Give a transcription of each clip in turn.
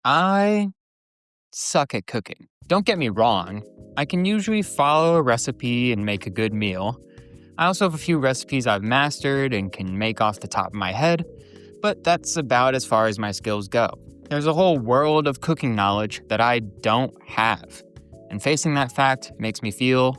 I suck at cooking. Don't get me wrong, I can usually follow a recipe and make a good meal. I also have a few recipes I've mastered and can make off the top of my head, but that's about as far as my skills go. There's a whole world of cooking knowledge that I don't have, and facing that fact makes me feel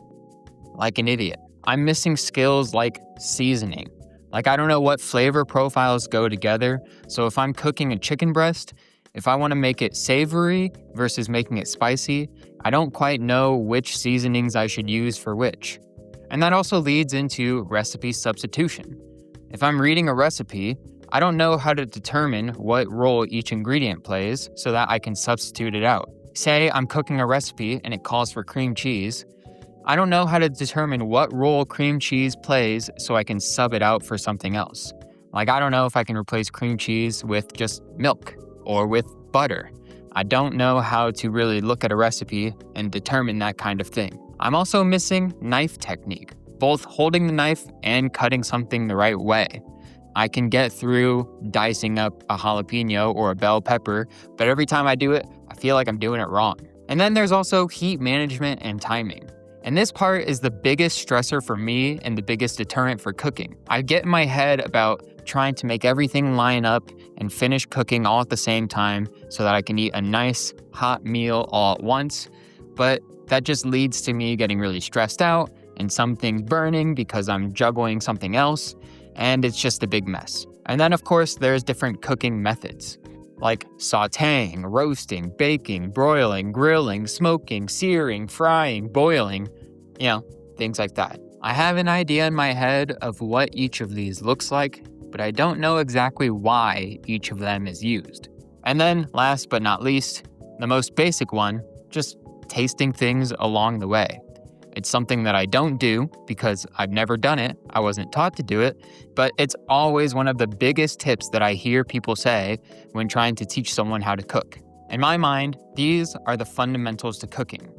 like an idiot. I'm missing skills like seasoning. Like, I don't know what flavor profiles go together, so if I'm cooking a chicken breast, if I want to make it savory versus making it spicy, I don't quite know which seasonings I should use for which. And that also leads into recipe substitution. If I'm reading a recipe, I don't know how to determine what role each ingredient plays so that I can substitute it out. Say I'm cooking a recipe and it calls for cream cheese. I don't know how to determine what role cream cheese plays so I can sub it out for something else. Like, I don't know if I can replace cream cheese with just milk or with butter. I don't know how to really look at a recipe and determine that kind of thing. I'm also missing knife technique, both holding the knife and cutting something the right way. I can get through dicing up a jalapeno or a bell pepper, but every time I do it, I feel like I'm doing it wrong. And then there's also heat management and timing. And this part is the biggest stressor for me and the biggest deterrent for cooking. I get in my head about trying to make everything line up and finish cooking all at the same time so that I can eat a nice hot meal all at once, but that just leads to me getting really stressed out and some things burning because I'm juggling something else, and it's just a big mess. And then of course there's different cooking methods, like sautéing, roasting, baking, broiling, grilling, smoking, searing, frying, boiling, things like that. I have an idea in my head of what each of these looks like, but I don't know exactly why each of them is used. And then last but not least, the most basic one, just tasting things along the way. It's something that I don't do because I've never done it, I wasn't taught to do it, but it's always one of the biggest tips that I hear people say when trying to teach someone how to cook. In my mind, these are the fundamentals to cooking.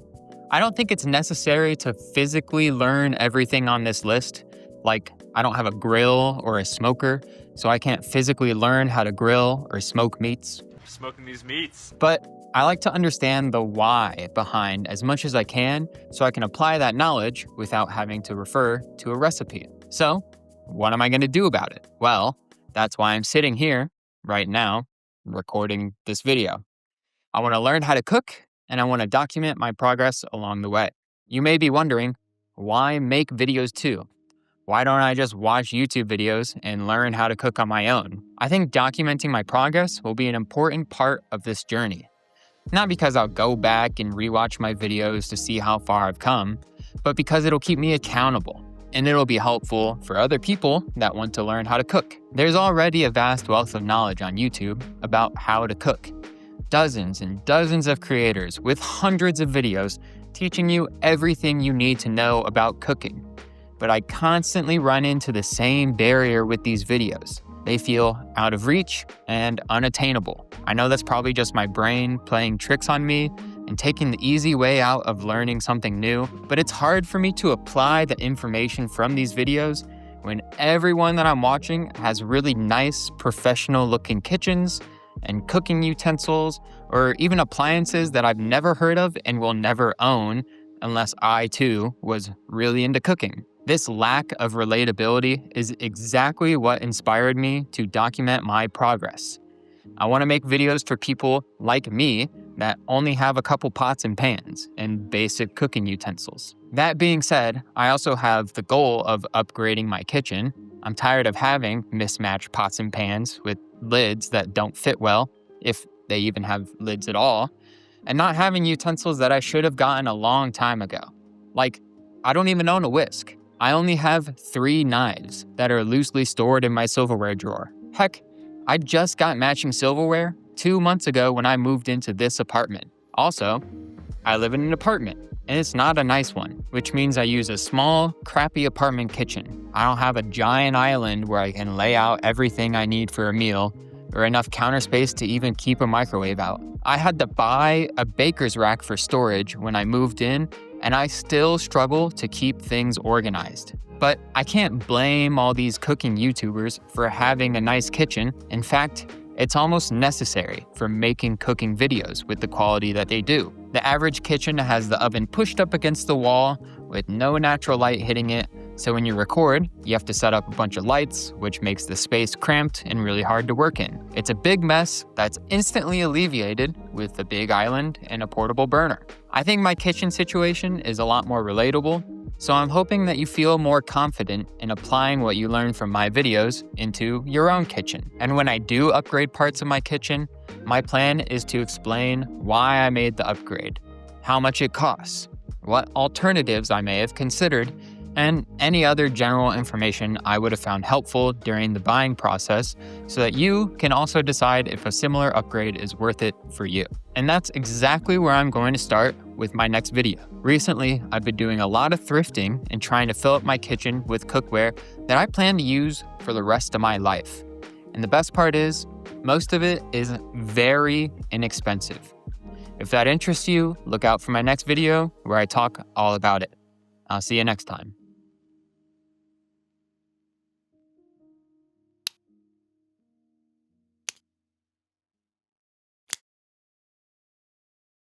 I don't think it's necessary to physically learn everything on this list. Like, I don't have a grill or a smoker, so I can't physically learn how to grill or smoke meats. Smoking these meats. But I like to understand the why behind as much as I can so I can apply that knowledge without having to refer to a recipe. So, what am I going to do about it? Well, that's why I'm sitting here right now recording this video. I want to learn how to cook, and I want to document my progress along the way. You may be wondering, why make videos too? Why don't I just watch YouTube videos and learn how to cook on my own? I think documenting my progress will be an important part of this journey. Not because I'll go back and rewatch my videos to see how far I've come, but because it'll keep me accountable, and it'll be helpful for other people that want to learn how to cook. There's already a vast wealth of knowledge on YouTube about how to cook. Dozens and dozens of creators with hundreds of videos teaching you everything you need to know about cooking. But I constantly run into the same barrier with these videos. They feel out of reach and unattainable. I know that's probably just my brain playing tricks on me and taking the easy way out of learning something new, but it's hard for me to apply the information from these videos when everyone that I'm watching has really nice, professional-looking kitchens and cooking utensils, or even appliances that I've never heard of and will never own unless I, too, was really into cooking. This lack of relatability is exactly what inspired me to document my progress. I want to make videos for people like me that only have a couple pots and pans and basic cooking utensils. That being said, I also have the goal of upgrading my kitchen. I'm tired of having mismatched pots and pans with lids that don't fit well, if they even have lids at all, and not having utensils that I should have gotten a long time ago. Like, I don't even own a whisk. I only have 3 knives that are loosely stored in my silverware drawer. Heck, I just got matching silverware 2 months ago when I moved into this apartment. Also, I live in an apartment, and it's not a nice one, which means I use a small, crappy apartment kitchen. I don't have a giant island where I can lay out everything I need for a meal, or enough counter space to even keep a microwave out. I had to buy a baker's rack for storage when I moved in, and I still struggle to keep things organized. But I can't blame all these cooking YouTubers for having a nice kitchen. In fact, It's almost necessary for making cooking videos with the quality that they do. The average kitchen has the oven pushed up against the wall with no natural light hitting it, so when you record, you have to set up a bunch of lights, which makes the space cramped and really hard to work in. It's a big mess that's instantly alleviated with a big island and a portable burner. I think my kitchen situation is a lot more relatable, so I'm hoping that you feel more confident in applying what you learn from my videos into your own kitchen. And when I do upgrade parts of my kitchen, my plan is to explain why I made the upgrade, how much it costs, what alternatives I may have considered, and any other general information I would have found helpful during the buying process so that you can also decide if a similar upgrade is worth it for you. And that's exactly where I'm going to start with my next video. Recently, I've been doing a lot of thrifting and trying to fill up my kitchen with cookware that I plan to use for the rest of my life. And the best part is, most of it is very inexpensive. If that interests you, look out for my next video where I talk all about it. I'll see you next time.